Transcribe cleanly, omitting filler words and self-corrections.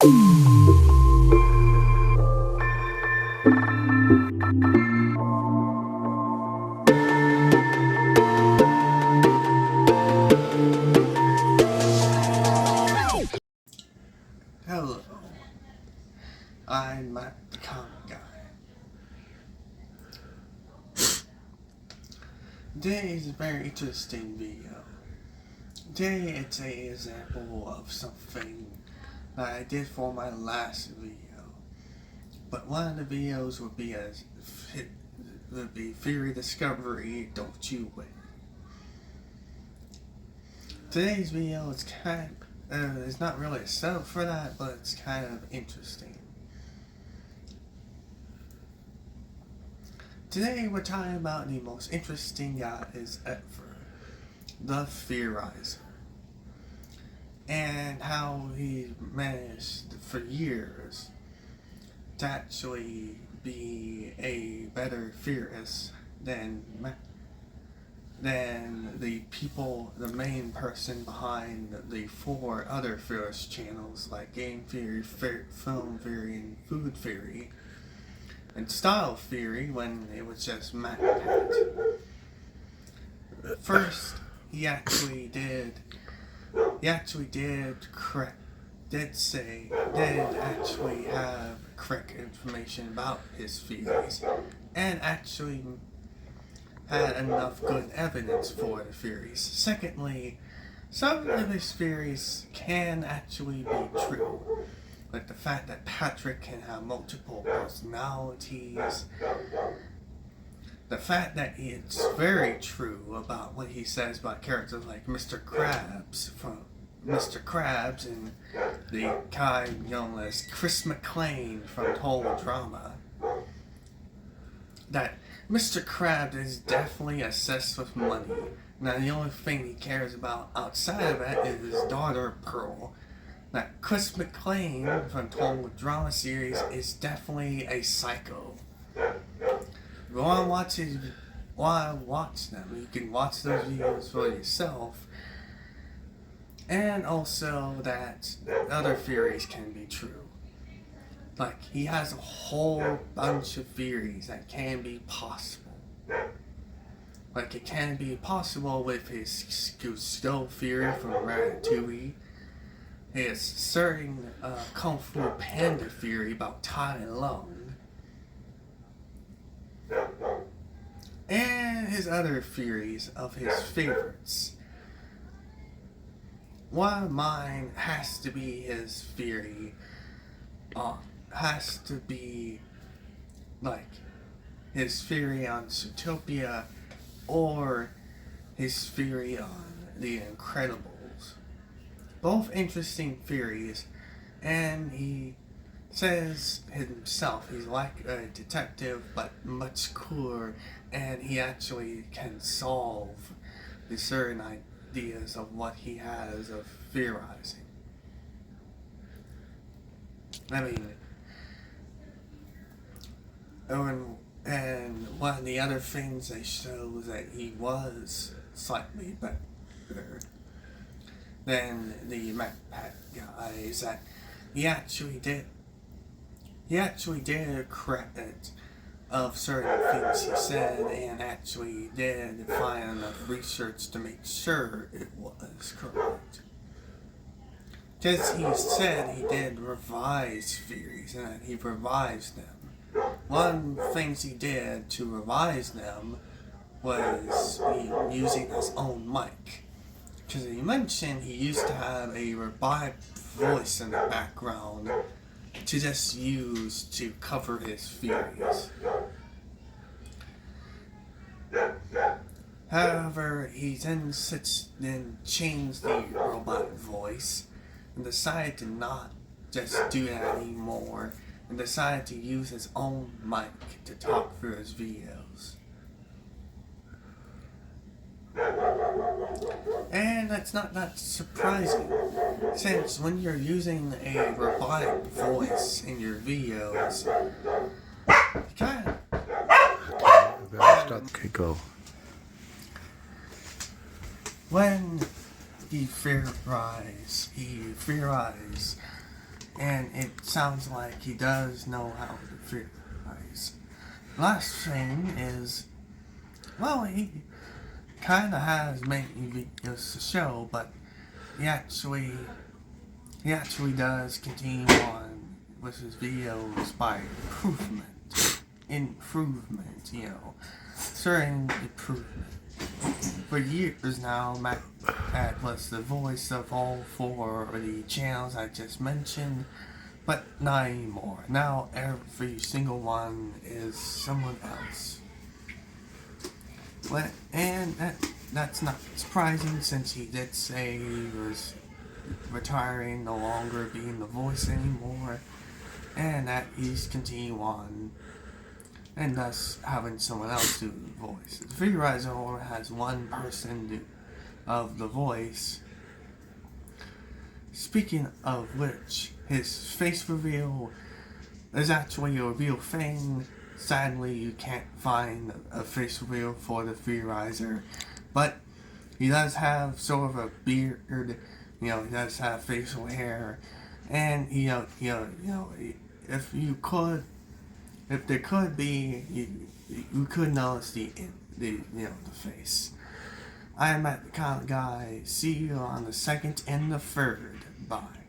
Hello, I'm Matt the Comic Guy. Today is a very interesting video. Today it's an example of something that I did for my last video. But one of the videos would be Theory Discovery, Don't You Win. Today's video is it's not really a setup for that, but it's kind of interesting. Today we're talking about the most interesting guy ever, the Theorizer, and how he managed for years to actually be a better theorist than the main person behind the 4 other theorist channels like Game Theory, Film Theory, and Food Theory, and Style Theory when it was just Matt. First, he actually did actually have correct information about his theories, and actually had enough good evidence for the theories. Secondly, some of his theories can actually be true, like the fact that Patrick can have multiple personalities, the fact that it's very true about what he says about characters like Mr. Krabs and the guy known as Chris McClane from Total Drama, that Mr. Krabs is definitely obsessed with money. Now the only thing he cares about outside of that is his daughter Pearl. That Chris McClane from Total Drama series is definitely a psycho. If you want to watch them, you can watch those videos for yourself. And also that other theories can be true. Like, he has a whole bunch of theories that can be possible. Like, it can be possible with his Gusteau theory from Ratatouille, his certain Kung Fu Panda theory about Tai Lung, and his other theories of his favorites. One of mine has to be his theory has to be like his theory on Zootopia or his theory on The Incredibles. Both interesting theories, and he says himself he's like a detective but much cooler, and he actually can solve the certain ideas of what he has of theorizing. I mean, and one of the other things they show that he was slightly better than the MacPack guy is that he actually did a credit of certain things he said, and actually did find enough research to make sure it was correct. Because he said he did revise theories, and that he revised them. One of the things he did to revise them was using his own mic. Because he mentioned he used to have a robotic voice in the background to just use to cover his theories. However, he then changed the robot voice and decided to not just do that anymore, and decided to use his own mic to talk through his videos. And that's not that surprising, since when you're using a robotic voice in your videos, you kind of... Okay, go. When he theorized and it sounds like he does know how to theorize. Last thing is, well, he kind of has many videos to show, but he actually does continue on with his videos by improvement, certain improvement. For years now, Matt was the voice of all four of the channels I just mentioned, but not anymore. Now every single one is someone else. And that's not surprising, since he did say he was retiring, no longer being the voice anymore, and that he's continuing on, and thus having someone else do the voice. The Theorizer only has one person of the voice. Speaking of which, his face reveal is actually a real thing. Sadly, you can't find a face reveal for the Theorizer, but he does have sort of a beard. He does have facial hair, and if there could be, you could notice the face. I am at the Count Guy. See you on the 2nd and the 3rd. Bye.